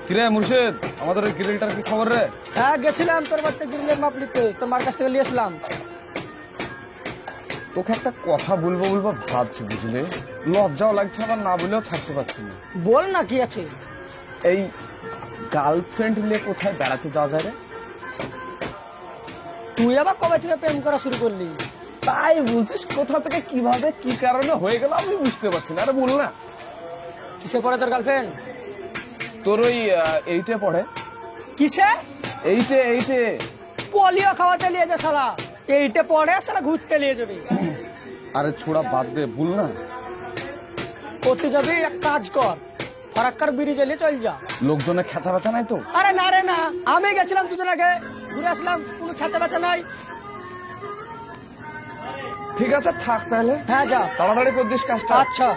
কিরে মুর্শিদ, আমাদের ওই গ্রিলটার কি খবর রে? হ্যাঁ গেছিলাম তোর বাড়িতে গ্রিলের মাপ নিতে, তোর মার কাছ থেকে নিয়ে আসলাম। তোকে একটা কথা বলবো বলবো ভাবছি, বুঝলি? লজ্জাও লাগছে, আবার না বলেও থাকতে পারছি না। বল না কি আছে। এই গার্লফ্রেন্ড নিয়ে কোথায় বেড়াতে যাওয়া যায় রে? তুই আবার কবে থেকে প্রেম করা শুরু করলি? তাই বলছিস, কোথা থেকে কিভাবে কি কারণে হয়ে গেল আমি বুঝতে পারছি না। আরে বল না। কিসে পড়ে তোর গার্লফ্রেন্ড? তোর ওই এইটে পড়ে। কিসে? এইটে পোলিও খাওয়াতে নিয়ে যা শালা। এইটা পড়ে শালা ঘুরতে নিয়ে যাবি। আরে ছোড়া বাদ দে, বল না। করতে যাবি এক কাজ কর, ফারাক্কার ব্রিজ এলিয়ে চল যা। লোকজনের খেচা বেচা নাই তো? আরে না রে না, আমি গেছিলাম দুদিন আগে, ঘুরে আসলাম, কোনো খেতে বেচা নাই। ঠিক আছে থাক তাহলে। হ্যাঁ যা। তাড়াতাড়ি করদিস কাজটা। আচ্ছা।